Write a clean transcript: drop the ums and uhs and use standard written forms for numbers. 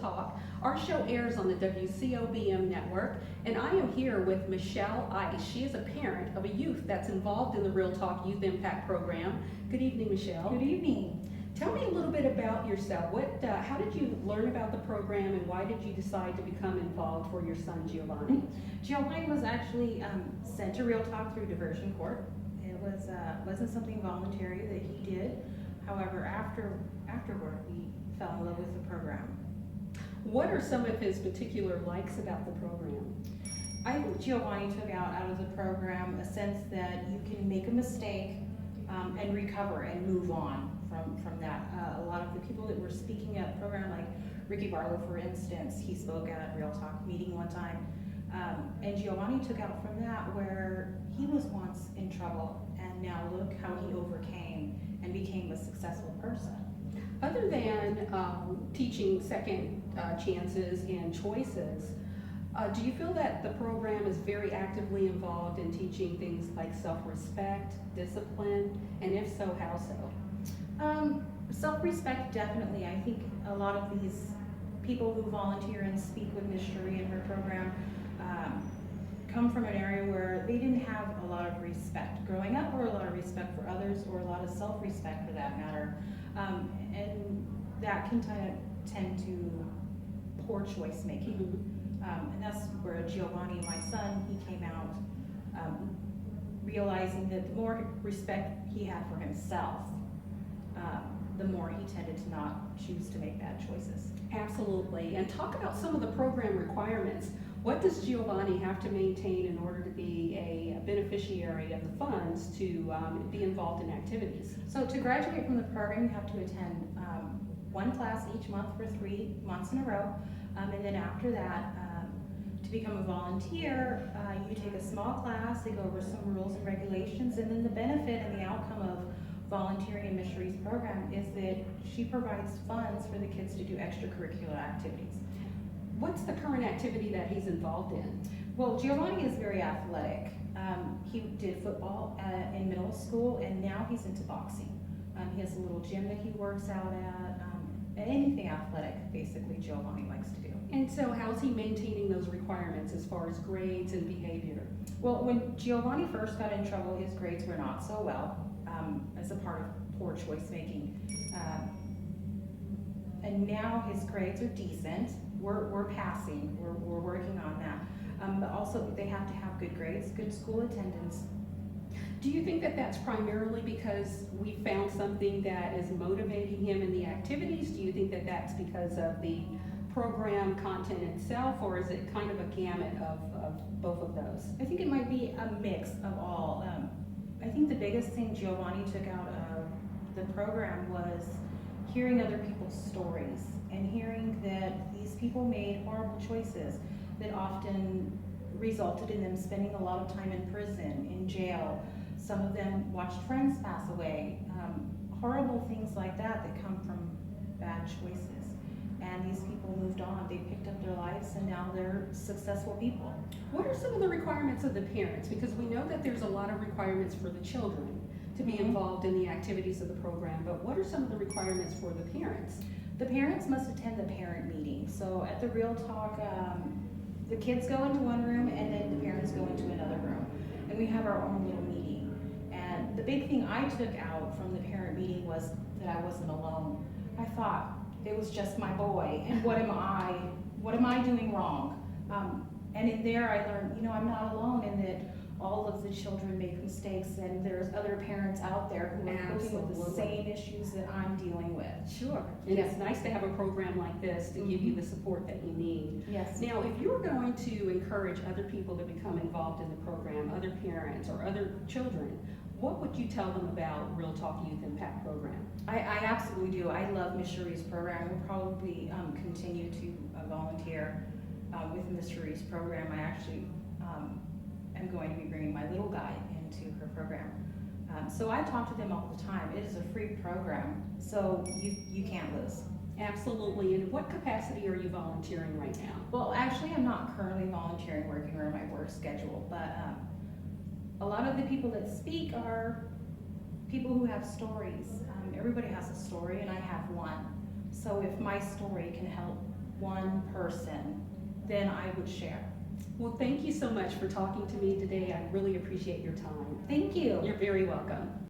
Talk. Our show airs on the WCOBM network, and I am here with Michelle Ice. She is a parent of a youth that's involved in the Real Talk Youth Impact Program. Good evening, Michelle. Good evening. Tell me a little bit about yourself. How did you learn about the program, and why did you decide to become involved for your son, Giovanni? Giovanni was actually sent to Real Talk through Diversion Court. It wasn't something voluntary that he did. However, afterward, we fell in love with the program. What are some of his particular likes about the program? I think Giovanni took out of the program a sense that you can make a mistake and recover and move on from that. A lot of the people that were speaking at the program, like Ricky Barlow, for instance, he spoke at a Real Talk meeting one time, and Giovanni took out from that where he was once in trouble, and now look how he overcame and became a successful person. Other than teaching second chances and choices, do you feel that the program is very actively involved in teaching things like self-respect, discipline, and if so, how so? Self-respect, definitely. I think a lot of these people who volunteer and speak with Ms. Shuri in her program come from an area where they didn't have a lot of respect growing up, or a lot of respect for others, or a lot of self-respect for that matter. And that can tend to poor choice making. And that's where Giovanni, my son, he came out realizing that the more respect he had for himself, the more he tended to not choose to make bad choices. Absolutely. And talk about some of the program requirements. What does Giovanni have to maintain in order to be a beneficiary of the funds to be involved in activities? So to graduate from the program, you have to attend one class each month for 3 months in a row. And then after that, to become a volunteer, you take a small class, they go over some rules and regulations, and then the benefit and the outcome of volunteering in Ms. Shuri's program is that she provides funds for the kids to do extracurricular activities. What's the current activity that he's involved in? Well, Giovanni is very athletic. He did football in middle school, and now he's into boxing. He has a little gym that he works out at. Anything athletic, basically, Giovanni likes to do. And so how's he maintaining those requirements as far as grades and behavior? Well, when Giovanni first got in trouble, his grades were not so well, as a part of poor choice making. And now his grades are decent. We're passing, we're working on that. But also they have to have good grades, good school attendance. Do you think that that's primarily because we found something that is motivating him in the activities? Do you think that that's because of the program content itself, or is it kind of a gamut of both of those? I think it might be a mix of all. I think the biggest thing Giovanni took out of the program was hearing other people's stories and hearing that these people made horrible choices that often resulted in them spending a lot of time in prison, in jail. Some of them watched friends pass away. Horrible things like that come from bad choices. And these people moved on, they picked up their lives, and now they're successful people. What are some of the requirements of the parents? Because we know that there's a lot of requirements for the children to be involved in the activities of the program, but what are some of the requirements for the parents? The parents must attend the parent meeting. So at the Real Talk, the kids go into one room, and then the parents go into another room. And we have our own little meeting. And the big thing I took out from the parent meeting was that I wasn't alone. I thought, it was just my boy, and what am I doing wrong? And in there I learned, I'm not alone, in that all of the children make mistakes, and there's other parents out there who are coping with the same issues that I'm dealing with. Sure, and it's nice to have a program like this to give you the support that you need. Yes. Now, if you were going to encourage other people to become involved in the program, other parents or other children, what would you tell them about Real Talk Youth Impact Program? I absolutely do. I love Ms. Shuri's program. We'll probably continue to volunteer with Ms. Shuri's program. I actually am going to be bringing my little guy into her program. So I talk to them all the time. It is a free program, so you can't lose. Absolutely. In what capacity are you volunteering right now? Well, actually, I'm not currently volunteering, working around my work schedule, but a lot of the people that speak are people who have stories. Everybody has a story, and I have one. So if my story can help one person, then I would share. Well, thank you so much for talking to me today. I really appreciate your time. Thank you. You're very welcome.